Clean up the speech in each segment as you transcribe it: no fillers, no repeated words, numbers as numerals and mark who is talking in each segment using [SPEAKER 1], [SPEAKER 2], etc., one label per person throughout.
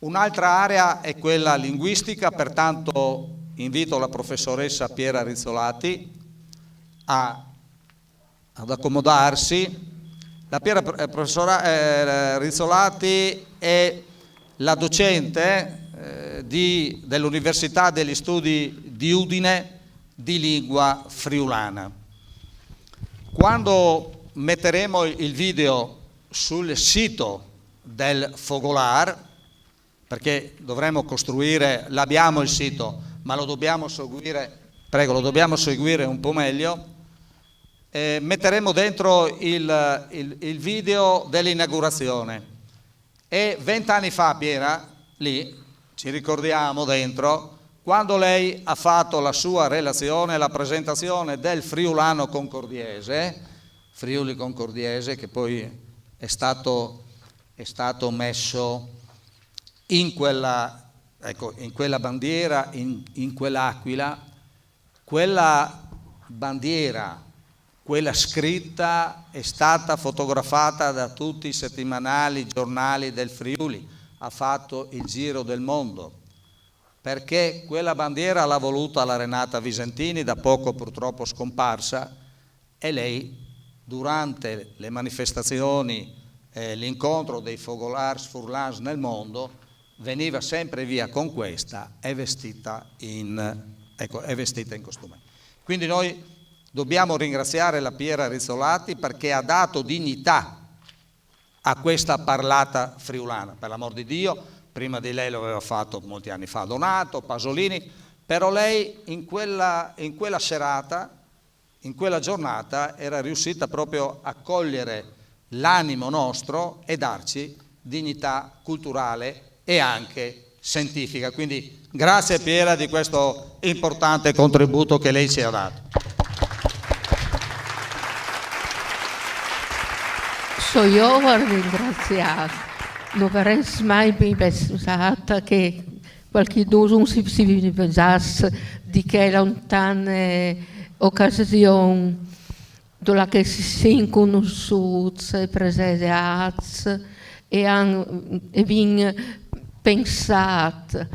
[SPEAKER 1] Un'altra area è quella linguistica, pertanto invito la professoressa Piera Rizzolatti ad accomodarsi. La professora Rizzolatti è la docente dell'Università degli Studi di Udine di lingua friulana. Quando metteremo il video sul sito del Fogolar, perché dovremo costruire, l'abbiamo il sito, ma lo dobbiamo seguire un po' meglio, metteremo dentro il video dell'inaugurazione. E 20 anni fa, Piera, lì, ci ricordiamo dentro, quando lei ha fatto la sua relazione, la presentazione del friulano concordiese, Friuli Concordiese, che poi è stato messo in quella bandiera, in quell'aquila. Quella bandiera, quella scritta, è stata fotografata da tutti i settimanali, i giornali del Friuli, ha fatto il giro del mondo, perché quella bandiera l'ha voluta la Renata Visentini, da poco purtroppo scomparsa, e lei durante le manifestazioni, l'incontro dei Fogolars Furlans nel mondo, veniva sempre via con questa, è vestita in costume. Quindi noi dobbiamo ringraziare la Piera Rizzolatti perché ha dato dignità a questa parlata friulana. Per l'amor di Dio, prima di lei lo aveva fatto molti anni fa Donato, Pasolini, però lei in quella serata, in quella giornata, era riuscita proprio a cogliere l'animo nostro e darci dignità culturale e anche scientifica. Quindi grazie Piera di questo importante contributo che lei ci ha dato.
[SPEAKER 2] So io vorrei ringraziare, non vorrei mai pensare che qualcuno si pensasse di che lontane occasioni dove che si sono conosciuti, presenti e vengono pensato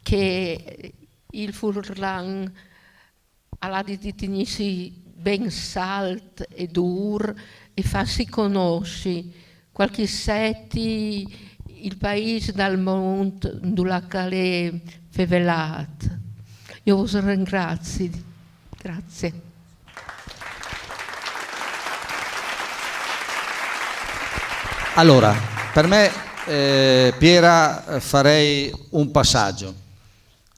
[SPEAKER 2] che il Furlan ha di tenere ben salto e duro e farsi conoscere qualche setti il paese dal mondo dove è fevelato. Io vi ringrazio. Grazie.
[SPEAKER 1] Allora, per me, Piera, farei un passaggio.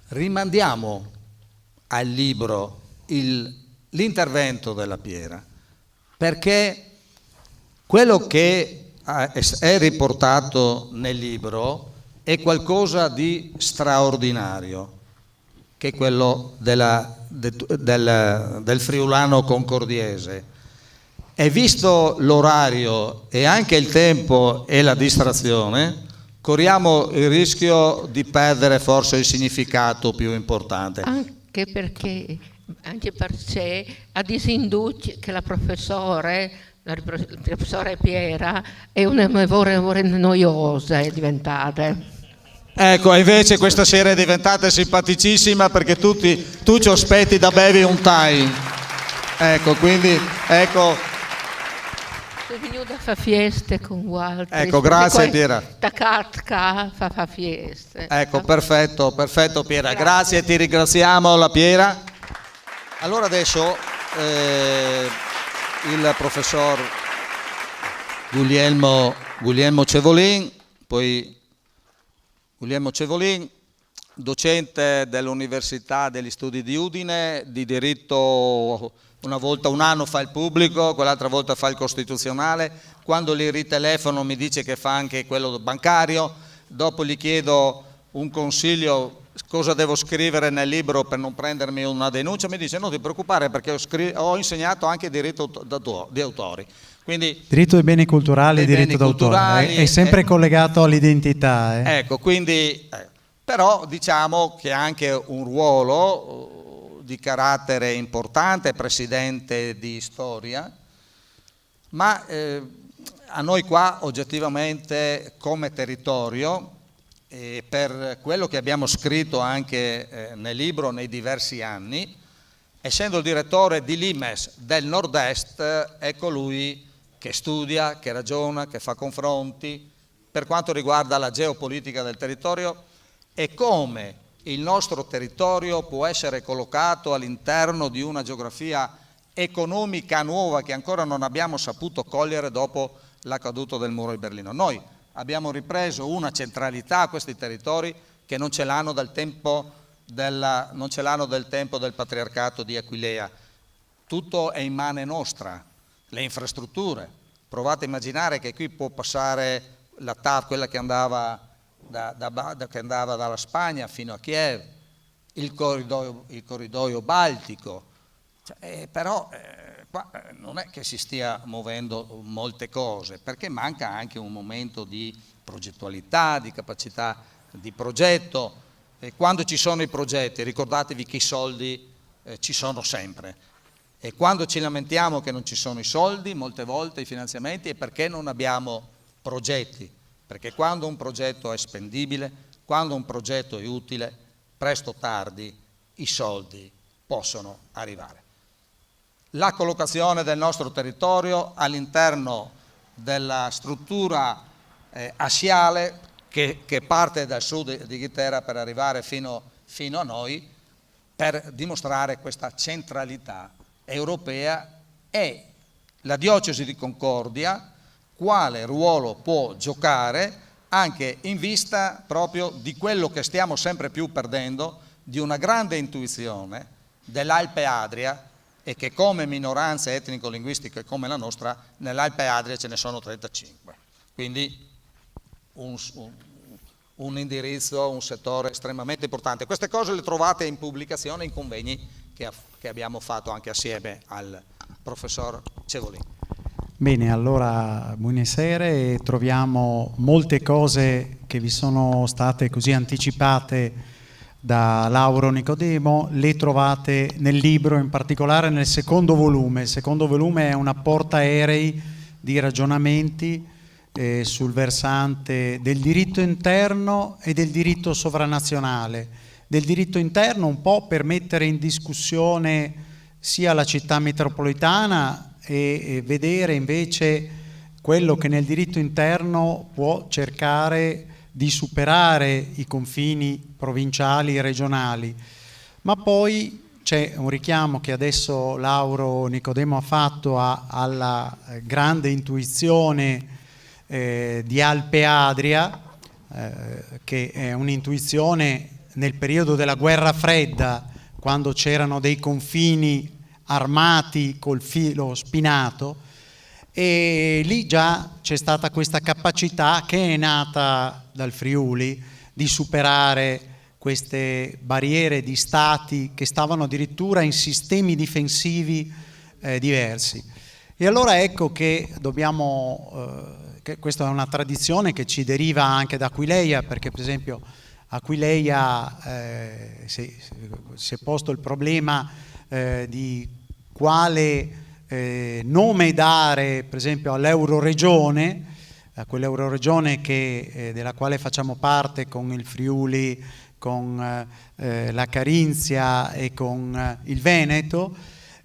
[SPEAKER 1] Rimandiamo al libro l'intervento della Piera, perché quello che è riportato nel libro è qualcosa di straordinario, che è quello del friulano concordiese. E visto l'orario e anche il tempo e la distrazione, corriamo il rischio di perdere forse il significato più importante.
[SPEAKER 2] Anche perché a disinduce che la professora Piera è una memoria noiosa, è diventata.
[SPEAKER 1] Ecco, invece questa sera è diventata simpaticissima perché tu ci aspetti da bevi un time. Ecco, quindi, ecco.
[SPEAKER 2] Sono venuta a fare feste con Walter.
[SPEAKER 1] Ecco, grazie Piera.
[SPEAKER 2] Tacca fa feste.
[SPEAKER 1] Ecco, perfetto Piera. Grazie, ti ringraziamo la Piera. Allora adesso il professor Guglielmo Cevolin, docente dell'Università degli Studi di Udine, di diritto. Un anno fa il pubblico, quell'altra volta fa il costituzionale, quando gli ritelefono mi dice che fa anche quello bancario, dopo gli chiedo un consiglio, cosa devo scrivere nel libro per non prendermi una denuncia, mi dice non ti preoccupare perché ho insegnato anche diritto di autori. Quindi,
[SPEAKER 3] diritto dei beni culturali e diritto d'autore, è sempre collegato all'identità.
[SPEAKER 1] Ecco, quindi, però diciamo che ha anche un ruolo di carattere importante, presidente di storia, ma a noi qua oggettivamente come territorio per quello che abbiamo scritto anche nel libro nei diversi anni, essendo il direttore di Limes del Nord-Est, è colui che studia, che ragiona, che fa confronti per quanto riguarda la geopolitica del territorio e come il nostro territorio può essere collocato all'interno di una geografia economica nuova che ancora non abbiamo saputo cogliere dopo la caduta del muro di Berlino. Noi abbiamo ripreso una centralità a questi territori che non ce l'hanno dal tempo del patriarcato di Aquileia. Tutto è in mano nostra, le infrastrutture. Provate a immaginare che qui può passare la TAV, quella che andava dalla Spagna fino a Kiev, il corridoio baltico, però qua non è che si stia muovendo molte cose, perché manca anche un momento di progettualità, di capacità di progetto. E quando ci sono i progetti, ricordatevi che i soldi ci sono sempre, e quando ci lamentiamo che non ci sono i soldi, molte volte i finanziamenti, è perché non abbiamo progetti, perché quando un progetto è spendibile, quando un progetto è utile, presto o tardi i soldi possono arrivare. La collocazione del nostro territorio all'interno della struttura assiale che parte dal sud di Inghilterra per arrivare fino a noi, per dimostrare questa centralità europea, e la diocesi di Concordia quale ruolo può giocare anche in vista proprio di quello che stiamo sempre più perdendo, di una grande intuizione dell'Alpe Adria, e che come minoranze etnico-linguistiche come la nostra, nell'Alpe Adria ce ne sono 35. Quindi un indirizzo, un settore estremamente importante. Queste cose le trovate in pubblicazione, in convegni che abbiamo fatto anche assieme al professor Cevolin.
[SPEAKER 3] Bene, allora buonasera. Troviamo molte cose che vi sono state così anticipate da Lauro Nicodemo, le trovate nel libro, in particolare nel secondo volume. Il secondo volume è una portaerei di ragionamenti sul versante del diritto interno e del diritto sovranazionale. Del diritto interno un po' per mettere in discussione sia la città metropolitana e vedere invece quello che nel diritto interno può cercare di superare i confini provinciali e regionali. Ma poi c'è un richiamo che adesso Lauro Nicodemo ha fatto alla grande intuizione di Alpe Adria, che è un'intuizione nel periodo della guerra fredda, quando c'erano dei confini armati col filo spinato, e lì già c'è stata questa capacità che è nata dal Friuli di superare queste barriere di stati che stavano addirittura in sistemi difensivi diversi. E allora ecco che che questa è una tradizione che ci deriva anche da Aquileia, perché per esempio Aquileia si è posto il problema di quale nome dare per esempio all'Euroregione, a quell'Euroregione della quale facciamo parte con il Friuli, con la Carinzia e con il Veneto.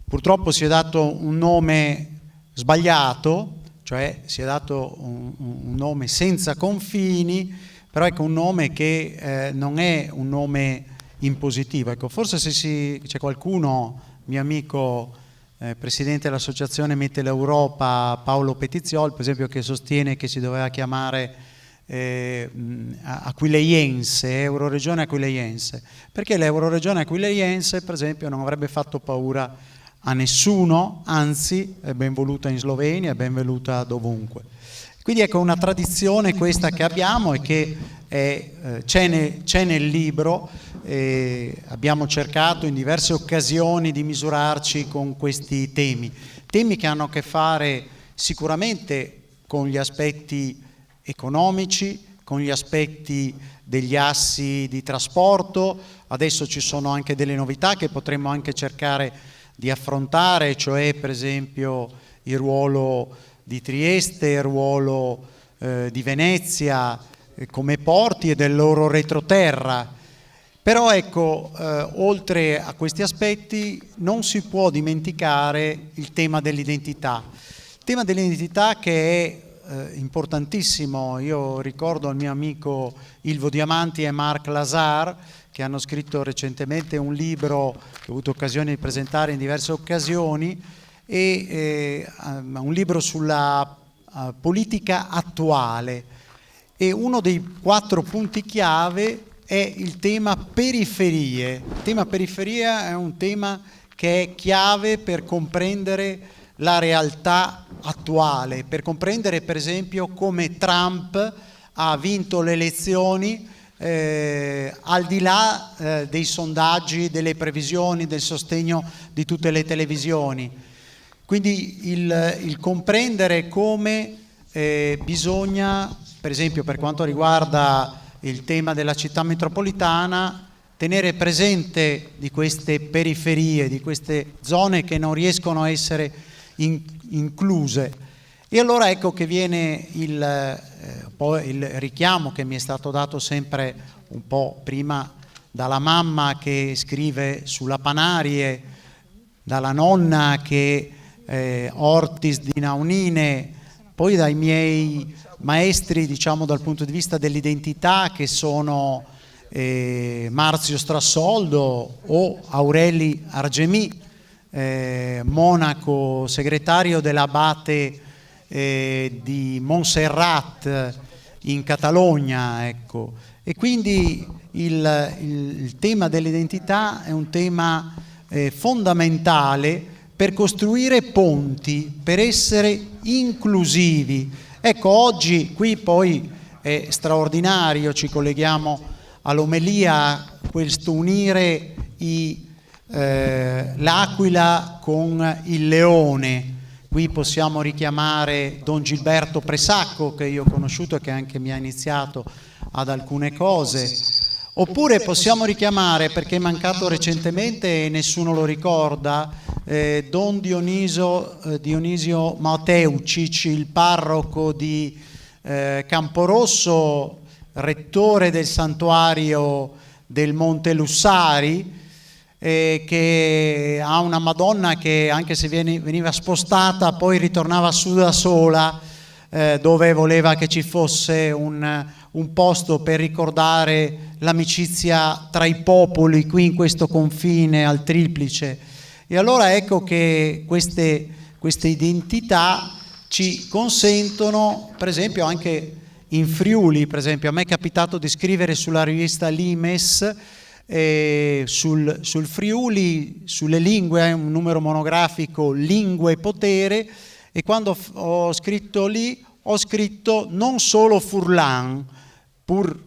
[SPEAKER 3] Purtroppo si è dato un nome sbagliato, cioè si è dato un nome senza confini, però ecco un nome che non è un nome impositivo. Ecco, forse se c'è qualcuno, mio amico presidente dell'associazione Mette l'Europa, Paolo Petiziol, per esempio, che sostiene che si doveva chiamare Aquileiense, Euroregione Aquileiense, perché l'Euroregione Aquileiense per esempio non avrebbe fatto paura a nessuno, anzi è ben voluta in Slovenia, è ben voluta dovunque. Quindi ecco una tradizione questa che abbiamo e che c'è nel libro. Abbiamo cercato in diverse occasioni di misurarci con questi temi che hanno a che fare sicuramente con gli aspetti economici, con gli aspetti degli assi di trasporto. Adesso ci sono anche delle novità che potremmo anche cercare di affrontare, cioè per esempio il ruolo di Trieste, il ruolo di Venezia come porti e del loro retroterra. Però ecco, oltre a questi aspetti non si può dimenticare il tema dell'identità. Il tema dell'identità che è importantissimo. Io ricordo al mio amico Ilvo Diamanti e Marc Lazar, che hanno scritto recentemente un libro che ho avuto occasione di presentare in diverse occasioni, e un libro sulla politica attuale, e uno dei 4 punti chiave è il tema periferie. Il tema periferia è un tema che è chiave per comprendere la realtà attuale, per comprendere per esempio come Trump ha vinto le elezioni al di là dei sondaggi, delle previsioni, del sostegno di tutte le televisioni. Quindi il comprendere come bisogna, per esempio per quanto riguarda il tema della città metropolitana, tenere presente di queste periferie, di queste zone che non riescono a essere incluse. E allora ecco che viene poi il richiamo che mi è stato dato sempre un po' prima dalla mamma che scrive sulla Panarie, dalla nonna che Ortis di Naunine, poi dai miei maestri, diciamo dal punto di vista dell'identità, che sono Marzio Strassoldo o Aureli Argemì, monaco segretario dell'abate di Montserrat in Catalogna, ecco. E quindi il tema dell'identità è un tema fondamentale per costruire ponti, per essere inclusivi. Ecco, oggi qui poi è straordinario, ci colleghiamo all'omelia, questo unire l'Aquila con il Leone. Qui possiamo richiamare Don Gilberto Presacco, che io ho conosciuto e che anche mi ha iniziato ad alcune cose. Oppure possiamo richiamare, perché è mancato recentemente e nessuno lo ricorda, Don Dionisio Mateucic, il parroco di Camporosso, rettore del santuario del Monte Lussari, che ha una Madonna che, anche se veniva spostata, poi ritornava su da sola, dove voleva che ci fosse un posto per ricordare l'amicizia tra i popoli qui in questo confine al Triplice. E allora ecco che queste identità ci consentono, per esempio anche in Friuli, per esempio a me è capitato di scrivere sulla rivista Limes sul Friuli, sulle lingue, un numero monografico Lingue e Potere, e quando ho scritto lì ho scritto non solo Furlan, pur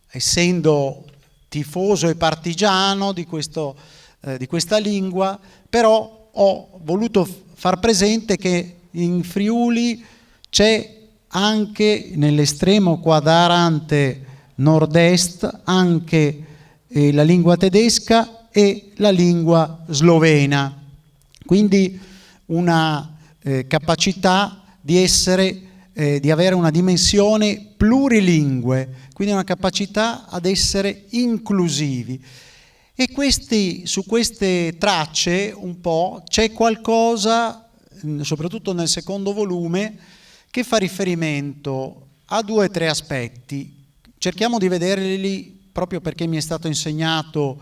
[SPEAKER 3] essendo tifoso e partigiano di questa lingua, però ho voluto far presente che in Friuli c'è anche nell'estremo quadrante nord-est anche la lingua tedesca e la lingua slovena, quindi una capacità di avere una dimensione plurilingue, quindi una capacità ad essere inclusivi. E su queste tracce un po' c'è qualcosa, soprattutto nel secondo volume, che fa riferimento a 2 o 3 aspetti. Cerchiamo di vederli proprio perché mi è stato insegnato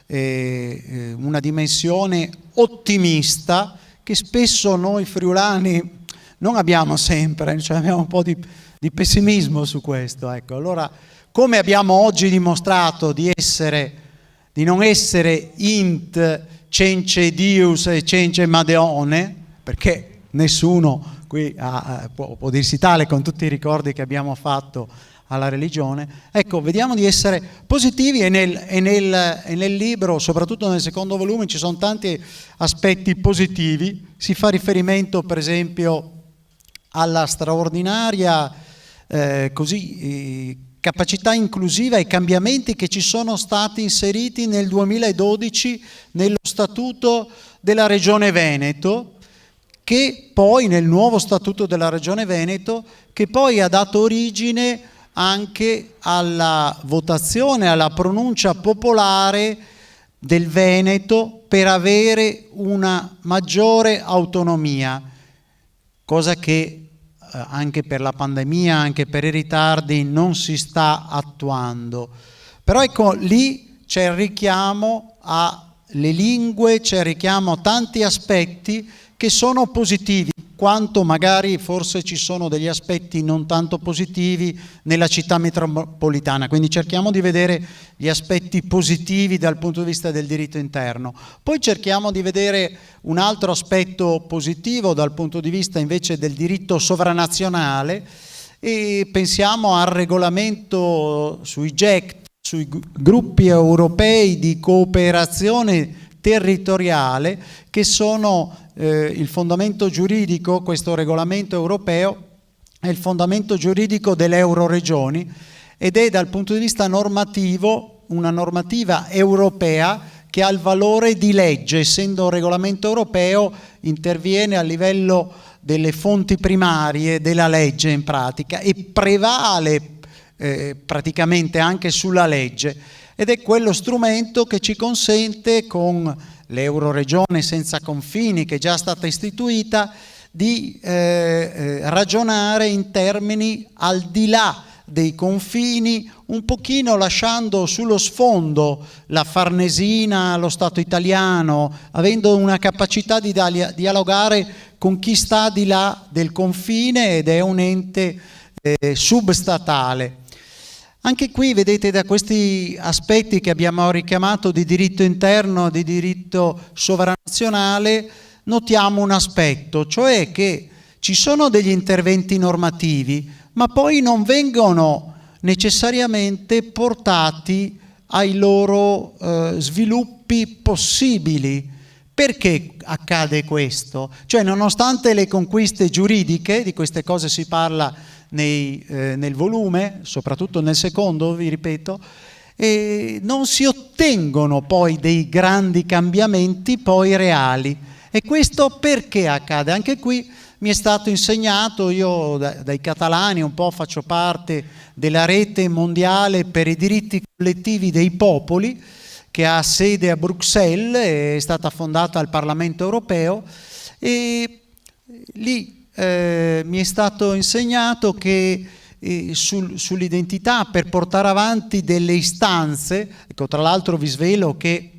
[SPEAKER 3] una dimensione ottimista che spesso noi friulani non abbiamo sempre, cioè abbiamo un po' di pessimismo su questo. Ecco, allora, come abbiamo oggi dimostrato di non essere int cence Dius e cence Madeone, perché nessuno qui può dirsi tale con tutti i ricordi che abbiamo fatto alla religione, ecco, vediamo di essere positivi e nel libro, soprattutto nel secondo volume, ci sono tanti aspetti positivi. Si fa riferimento per esempio alla straordinaria capacità inclusiva e cambiamenti che ci sono stati inseriti nel 2012 nello Statuto della Regione Veneto, che poi nel nuovo Statuto della Regione Veneto, che poi ha dato origine anche alla votazione, alla pronuncia popolare del Veneto per avere una maggiore autonomia, cosa che anche per la pandemia, anche per i ritardi, non si sta attuando. Però ecco, lì c'è il richiamo alle lingue, c'è il richiamo a tanti aspetti che sono positivi, quanto magari forse ci sono degli aspetti non tanto positivi nella città metropolitana. Quindi cerchiamo di vedere gli aspetti positivi dal punto di vista del diritto interno. Poi cerchiamo di vedere un altro aspetto positivo dal punto di vista invece del diritto sovranazionale e pensiamo al regolamento sui GECT, sui gruppi europei di cooperazione territoriale, che sono il fondamento giuridico. Questo regolamento europeo è il fondamento giuridico delle euroregioni ed è dal punto di vista normativo una normativa europea che ha il valore di legge. Essendo un regolamento europeo, interviene a livello delle fonti primarie della legge in pratica e prevale praticamente anche sulla legge, ed è quello strumento che ci consente, con l'Euroregione senza confini che è già stata istituita, di ragionare in termini al di là dei confini, un pochino lasciando sullo sfondo la Farnesina, lo Stato italiano, avendo una capacità di dialogare con chi sta di là del confine ed è un ente substatale. Anche qui vedete, da questi aspetti che abbiamo richiamato di diritto interno, di diritto sovranazionale, notiamo un aspetto, cioè che ci sono degli interventi normativi, ma poi non vengono necessariamente portati ai loro sviluppi possibili. Perché accade questo? Cioè, nonostante le conquiste giuridiche, di queste cose si parla nel volume, soprattutto nel secondo, vi ripeto, non si ottengono poi dei grandi cambiamenti poi reali. E questo perché accade? Anche qui mi è stato insegnato, io dai catalani un po' faccio parte della rete mondiale per i diritti collettivi dei popoli, che ha sede a Bruxelles, è stata fondata al Parlamento europeo, e lì mi è stato insegnato che sull'identità, per portare avanti delle istanze, ecco, tra l'altro vi svelo che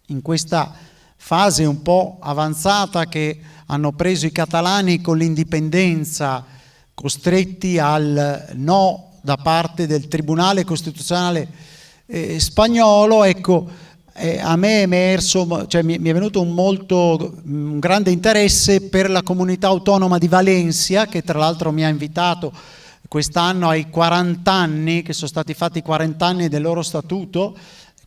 [SPEAKER 3] in questa fase un po' avanzata che hanno preso i catalani con l'indipendenza, costretti al no da parte del Tribunale Costituzionale spagnolo, ecco, a me è emerso, cioè mi è venuto un grande interesse per la comunità autonoma di Valencia, che tra l'altro mi ha invitato quest'anno ai 40 anni, che sono stati fatti 40 anni del loro statuto,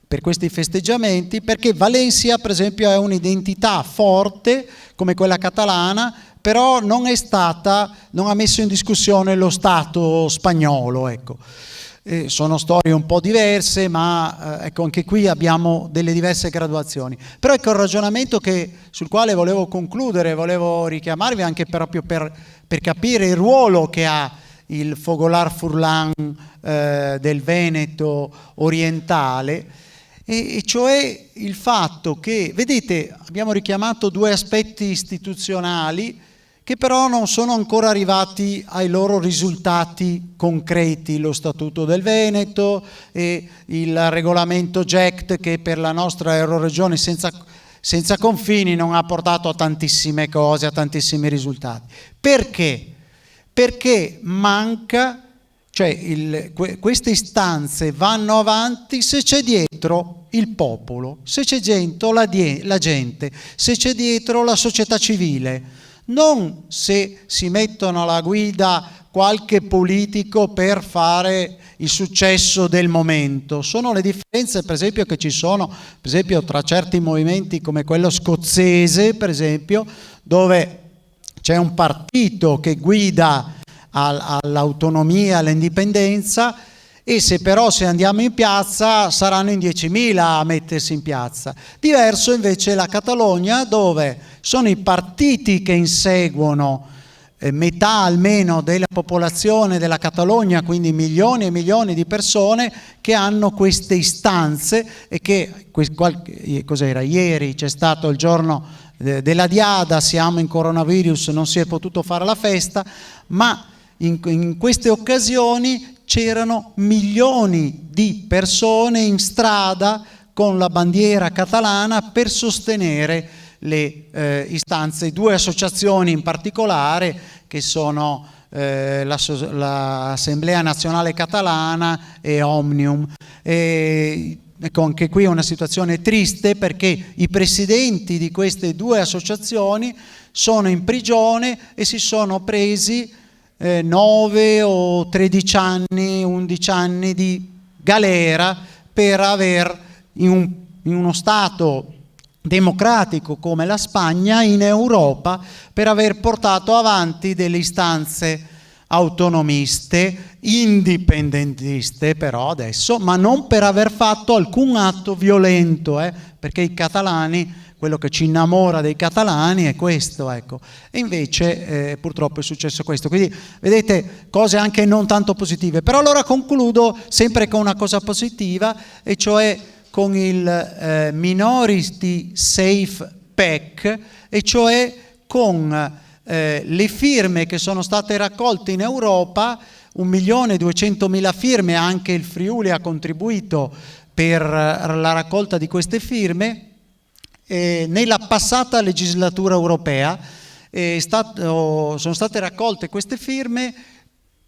[SPEAKER 3] per questi festeggiamenti, perché Valencia per esempio è un'identità forte come quella catalana, però non ha messo in discussione lo Stato spagnolo, ecco. Sono storie un po' diverse, ma ecco, anche qui abbiamo delle diverse graduazioni. Però ecco il ragionamento sul quale volevo concludere, volevo richiamarvi anche proprio per capire il ruolo che ha il Fogolar Furlan del Veneto orientale, e cioè il fatto che, vedete, abbiamo richiamato due aspetti istituzionali che però non sono ancora arrivati ai loro risultati concreti: lo Statuto del Veneto e il regolamento GECT, che per la nostra Euroregione senza confini non ha portato a tantissime cose, a tantissimi risultati. Perché? Perché manca, cioè queste istanze vanno avanti se c'è dietro il popolo, se c'è dietro la gente, se c'è dietro la società civile. Non se si mettono alla guida qualche politico per fare il successo del momento. Sono le differenze, per esempio, che ci sono, per esempio, tra certi movimenti come quello scozzese, per esempio, dove c'è un partito che guida all'autonomia, all'indipendenza, e se andiamo in piazza saranno in 10.000 a mettersi in piazza. Diverso invece la Catalogna, dove sono i partiti che inseguono metà almeno della popolazione della Catalogna, quindi milioni e milioni di persone che hanno queste istanze e che, cos'era, ieri c'è stato il giorno della Diada, siamo in coronavirus, non si è potuto fare la festa, ma in queste occasioni c'erano milioni di persone in strada con la bandiera catalana per sostenere le istanze. Due associazioni in particolare, che sono l'Assemblea Nazionale Catalana e Òmnium. Ecco, anche qui è una situazione triste, perché i presidenti di queste due associazioni sono in prigione e si sono presi 9 o 13 anni, 11 anni di galera per aver, in uno Stato democratico come la Spagna, in Europa, per aver portato avanti delle istanze autonomiste, indipendentiste però adesso, ma non per aver fatto alcun atto violento, perché i catalani, quello che ci innamora dei catalani è questo, ecco. E invece purtroppo è successo questo. Quindi vedete, cose anche non tanto positive. Però allora concludo sempre con una cosa positiva, e cioè con il Minority Safe Pack, e cioè con le firme che sono state raccolte in Europa, 1.200.000 firme. Anche il Friuli ha contribuito per la raccolta di queste firme. Nella passata legislatura europea sono state raccolte queste firme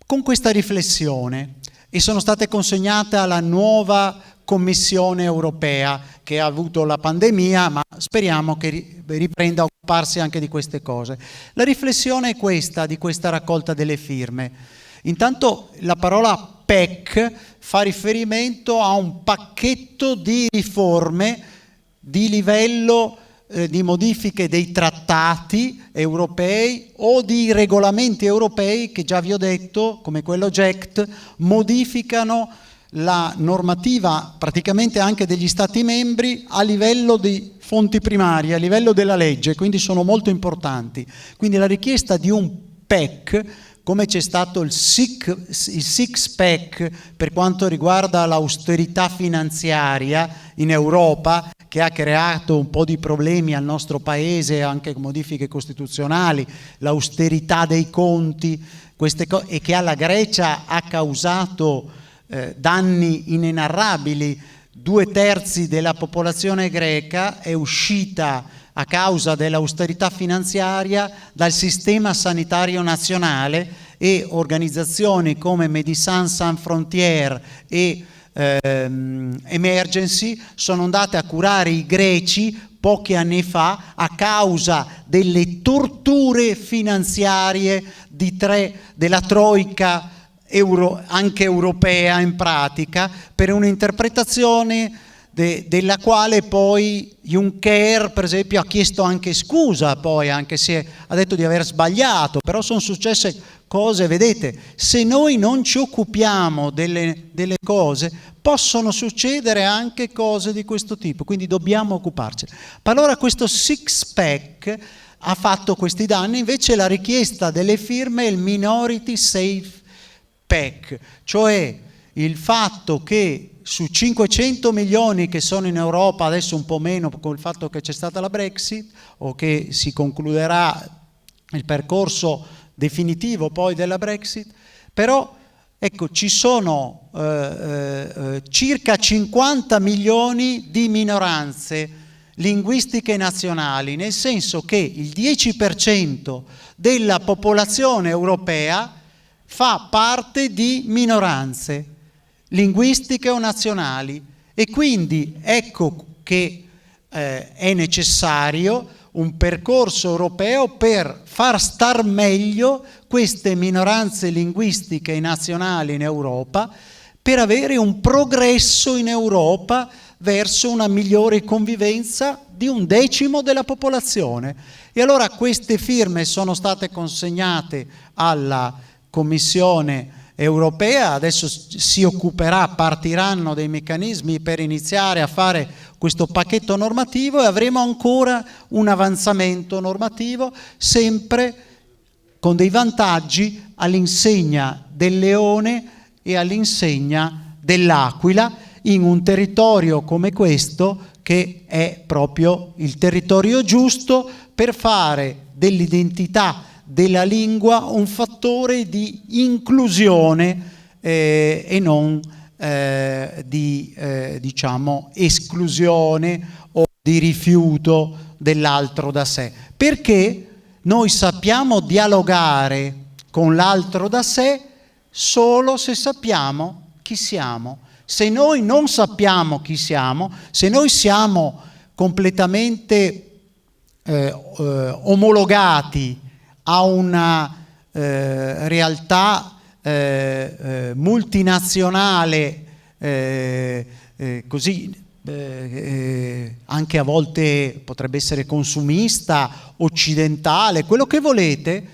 [SPEAKER 3] con questa riflessione e sono state consegnate alla nuova Commissione europea, che ha avuto la pandemia, ma speriamo che riprenda a occuparsi anche di queste cose. La riflessione è questa, di questa raccolta delle firme. Intanto la parola PEC fa riferimento a un pacchetto di riforme di livello di modifiche dei trattati europei o di regolamenti europei che, già vi ho detto, come quello GECT, modificano la normativa praticamente anche degli Stati membri a livello di fonti primarie, a livello della legge, quindi sono molto importanti. Quindi la richiesta di un PEC, come c'è stato il six pack per quanto riguarda l'austerità finanziaria in Europa, che ha creato un po' di problemi al nostro paese, anche con modifiche costituzionali, l'austerità dei conti, e che alla Grecia ha causato danni inenarrabili. 2/3 della popolazione greca è uscita a causa dell'austerità finanziaria dal sistema sanitario nazionale, e organizzazioni come Médecins Sans Frontières e Emergency sono andate a curare i greci pochi anni fa a causa delle torture finanziarie della troica anche europea, in pratica, per un'interpretazione della quale poi Juncker, per esempio, ha chiesto anche scusa, poi, anche se ha detto di aver sbagliato. Però sono successe cose, vedete, se noi non ci occupiamo delle cose, possono succedere anche cose di questo tipo, quindi dobbiamo occuparci. Allora questo six pack ha fatto questi danni. Invece la richiesta delle firme è il Minority Safe Pack, cioè il fatto che su 500 milioni che sono in Europa, adesso un po' meno con il fatto che c'è stata la Brexit, o che si concluderà il percorso definitivo poi della Brexit, però ecco, ci sono circa 50 milioni di minoranze linguistiche nazionali, nel senso che il 10% della popolazione europea fa parte di minoranze linguistiche o nazionali, e quindi ecco che è necessario un percorso europeo per far star meglio queste minoranze linguistiche nazionali in Europa, per avere un progresso in Europa verso una migliore convivenza di 1/10 della popolazione. E allora queste firme sono state consegnate alla Commissione europea, adesso si occuperà, partiranno dei meccanismi per iniziare a fare questo pacchetto normativo, e avremo ancora un avanzamento normativo, sempre con dei vantaggi all'insegna del leone e all'insegna dell'aquila in un territorio come questo, che è proprio il territorio giusto per fare dell'identità della lingua un fattore di inclusione e non di diciamo esclusione o di rifiuto dell'altro da sé, perché noi sappiamo dialogare con l'altro da sé solo se sappiamo chi siamo. Se noi non sappiamo chi siamo, se noi siamo completamente omologati a una realtà multinazionale, così anche a volte potrebbe essere consumista, occidentale, quello che volete,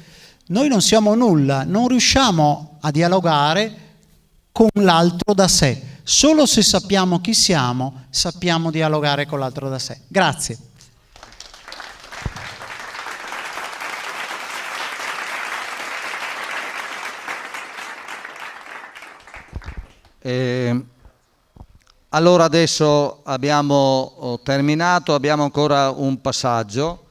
[SPEAKER 3] noi non siamo nulla, non riusciamo a dialogare con l'altro da sé. Solo se sappiamo chi siamo, sappiamo dialogare con l'altro da sé. Grazie.
[SPEAKER 1] Allora adesso abbiamo terminato, abbiamo ancora un passaggio,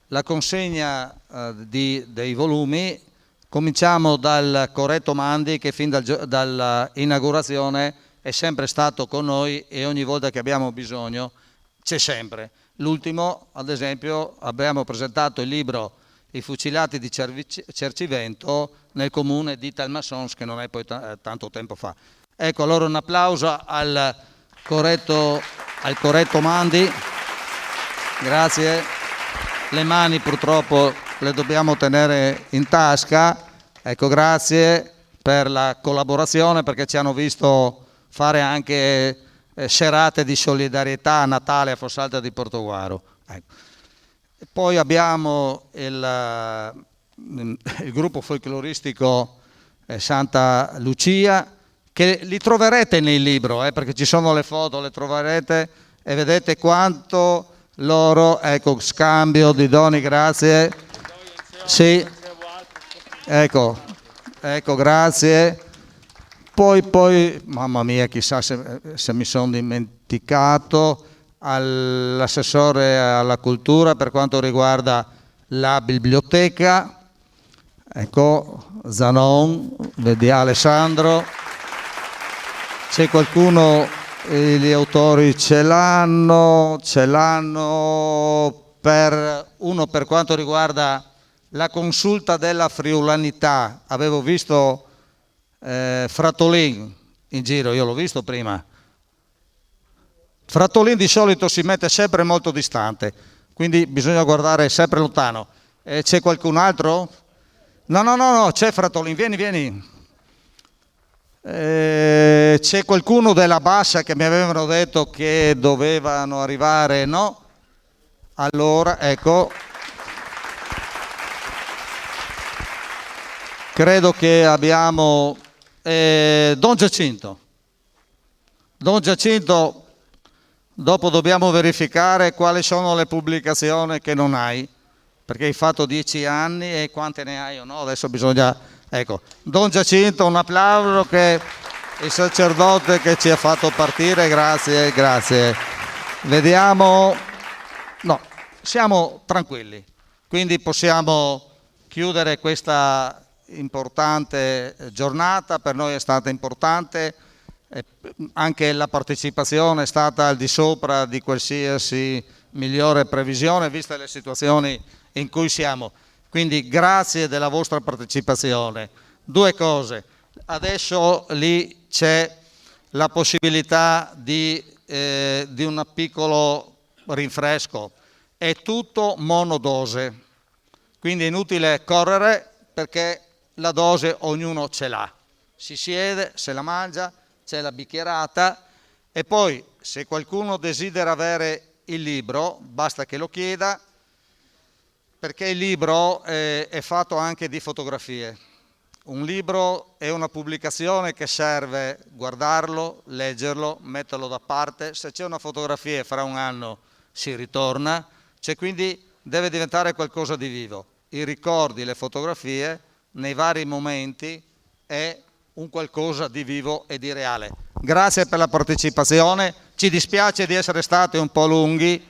[SPEAKER 1] la consegna dei volumi. Cominciamo dal Coretto Mandi, che fin dall'inaugurazione è sempre stato con noi e ogni volta che abbiamo bisogno c'è sempre. L'ultimo, ad esempio, abbiamo presentato il libro I fucilati di Cercivento nel comune di Talmassons, che non è poi tanto tempo fa. Ecco, allora un applauso al Coretto Mandi. Grazie. Le mani purtroppo le dobbiamo tenere in tasca. Ecco, grazie per la collaborazione, perché ci hanno visto fare anche serate di solidarietà a Natale a Fossalta di Portoguaro. Ecco. Poi abbiamo il gruppo folcloristico Santa Lucia, che li troverete nel libro, perché ci sono le foto, le troverete e vedete quanto loro, ecco, scambio di doni, grazie. Sì, ecco, grazie. Poi, mamma mia, chissà se mi sono dimenticato, all'assessore alla cultura per quanto riguarda la biblioteca, ecco, Zanon, vedi Alessandro. C'è qualcuno, gli autori ce l'hanno, per quanto riguarda la consulta della friulanità. Avevo visto Fratolin in giro, io l'ho visto prima. Fratolin di solito si mette sempre molto distante, quindi bisogna guardare sempre lontano. C'è qualcun altro? No, c'è Fratolin, vieni. C'è qualcuno della Bassa che mi avevano detto che dovevano arrivare, no? Allora, ecco, credo che abbiamo Don Giacinto, dopo dobbiamo verificare quali sono le pubblicazioni che non hai, perché hai fatto 10 anni e quante ne hai o no, adesso bisogna... Ecco, Don Giacinto, un applauso, che è il sacerdote che ci ha fatto partire, grazie. Vediamo, no, siamo tranquilli, quindi possiamo chiudere questa importante giornata. Per noi è stata importante, anche la partecipazione è stata al di sopra di qualsiasi migliore previsione, viste le situazioni in cui siamo. Quindi grazie della vostra partecipazione. Due cose, adesso lì c'è la possibilità di un piccolo rinfresco, è tutto monodose, quindi è inutile correre perché la dose ognuno ce l'ha, si siede, se la mangia, c'è la bicchierata e poi se qualcuno desidera avere il libro basta che lo chieda, perché il libro è fatto anche di fotografie. Un libro è una pubblicazione che serve guardarlo, leggerlo, metterlo da parte. Se c'è una fotografia fra un anno si ritorna, quindi deve diventare qualcosa di vivo. I ricordi, le fotografie nei vari momenti è un qualcosa di vivo e di reale. Grazie per la partecipazione, ci dispiace di essere stati un po' lunghi,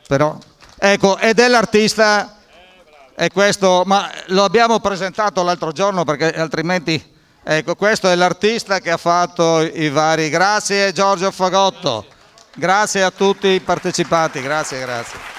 [SPEAKER 1] però ecco, ed è l'artista, è questo, ma lo abbiamo presentato l'altro giorno perché altrimenti, ecco, questo è l'artista che ha fatto i vari, grazie Giorgio Fagotto, grazie a tutti i partecipanti, grazie.